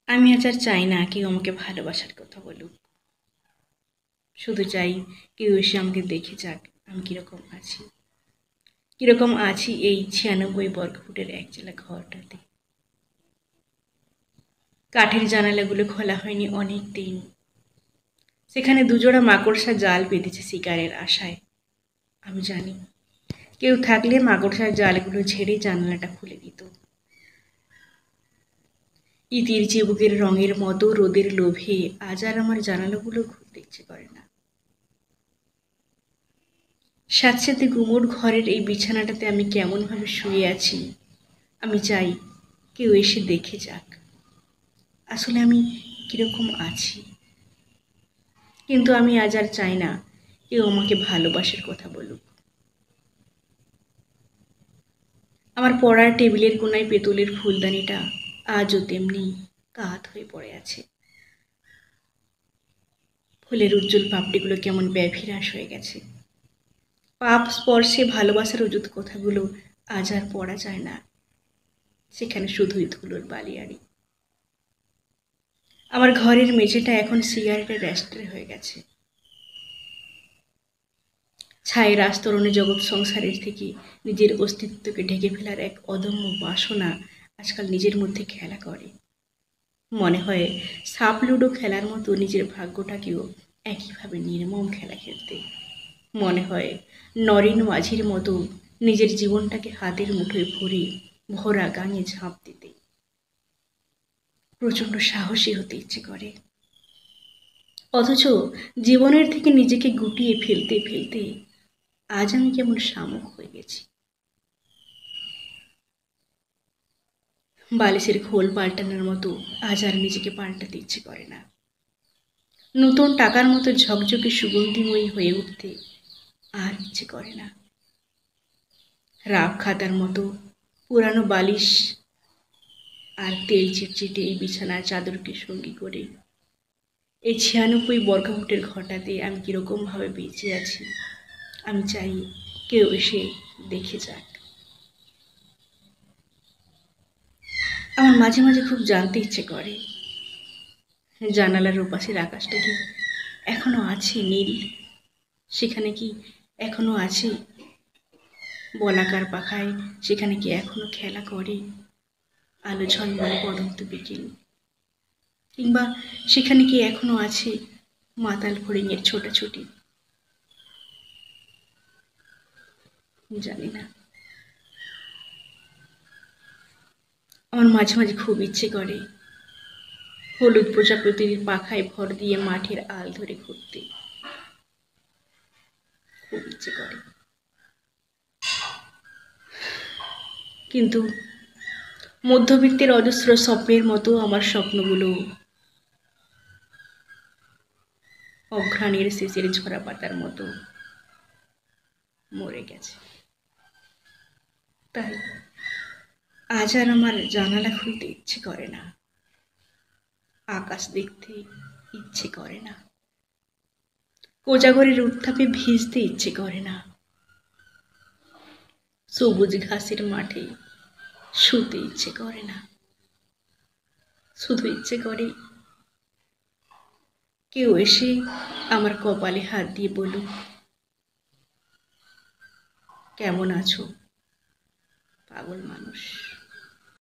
আমি আজ আর চাই না কেউ আমাকে ভালোবাসার কথা বলুক। শুধু চাই কেউ এসে আমাকে দেখে যাক আমি কিরকম আছি এই 96 বর্গফুটের একচেলা ঘরটাতে। কাঠের জানালাগুলো খোলা হয়নি অনেক দিন। সেখানে দুজোড়া মাকড়সা জাল বেঁধেছে শিকারের আশায়। আমি জানি কেউ থাকলে মাকড়সার জালগুলো ঝেড়ে জানালাটা খুলে দিত। ইতির চিবুকের রঙের মতো রোদের লোভে আজ আর আমার জানালাগুলো খুলতে ইচ্ছে করে না। স্যাঁতস্যাঁতে গুমোট ঘরের এই বিছানাটাতে আমি কেমনভাবে শুয়ে আছি। আমি চাই কেউ এসে দেখে যাক আসলে আমি কিরকম আছি। কিন্তু আমি আজ আর চাই না কেউ আমাকে ভালোবাসার কথা বলুক। আমার পড়ার টেবিলের কোনায় পেতলের ফুলদানিটা আজও তেমনি কাত হয়ে পড়ে আছে। ফুলের উজ্জ্বল পাপড়িগুলো কেমন ব্যভিরাস হয়ে গেছে। পাপ স্পর্শে ভালোবাসার অযুত কথাগুলো আজ আর পড়া যায় না। সেখানে শুধুই ধুলোর বালিয়াড়ি। আমার ঘরের মেঝেটা এখন সিগারেটের রেস্ট্রে হয়ে গেছে। ছায়ের আস্তরণে জগৎ সংসারের থেকে নিজের অস্তিত্বকে ঢেকে ফেলার এক অদম্য বাসনা আজকাল নিজের মধ্যে খেলা করে। মনে হয় সাপ লুডো খেলার মতো নিজের ভাগ্যটাকেও একইভাবে নির্মম খেলা খেলতে। মনে হয় নরেন মাঝির মতো নিজের জীবনটাকে হাতের মুঠোয় ভরে ভরা গাঙে ঝাঁপ দিতে। প্রচণ্ড সাহসী হতে ইচ্ছে করে, অথচ জীবনের থেকে নিজেকে গুটিয়ে ফেলতে ফেলতে আজ আমি কেমন শামুক হয়ে গেছি। বালিশের খোল পাল্টানোর মতো আজ আর নিজেকে পাল্টাতে ইচ্ছে করে না। নতুন টাকার মতো ঝকঝকে সুগন্ধিময়ী হয়ে উঠতে আর ইচ্ছে করে না। রাব খাতার মতো পুরানো বালিশ আর তেল চিটচিটে এই বিছানার চাদরকে সঙ্গী করে এই 96 বর্গফুটের ঘরটাতে আমি কীরকমভাবে বেঁচে আছি। আমি চাই কেউ এসে দেখে যাক। আমার মাঝে মাঝে খুব জানতে ইচ্ছে করে জানালার ওপাশের আকাশটা কি এখনো আছে নীল? সেখানে কি এখনো আছে বলাকার পাখায়? সেখানে কি এখনো খেলা করে আলো ঝলমলে পড়ন্ত বিকেল? কিংবা সেখানে কি এখনো আছে মাতাল ফড়িংয়ের ছোটাছুটি? জানি না। আমার মাঝে মাঝে খুব ইচ্ছে করে হলুদ প্রজাপতির পাখায় ভর দিয়ে মাঠের আল ধরে ঘুরতে। খুব ইচ্ছে করে, কিন্তু মধ্যবিত্তের অজস্র স্বপ্নের মতো আমার স্বপ্নগুলো অঘ্রাণের শেষের ঝরা পাতার মতো মরে গেছে। তাই আজ আর আমার জানালা খুলতে ইচ্ছে করে না, আকাশ দেখতে ইচ্ছে করে না, কোজাগরের উত্তাপে ভিজতে ইচ্ছে করে না, সবুজ ঘাসের মাঠে শুতে ইচ্ছে করে না। শুধু ইচ্ছে করে কেউ এসে আমার কপালে হাত দিয়ে বলুক, কেমন আছো পাগল মানুষ।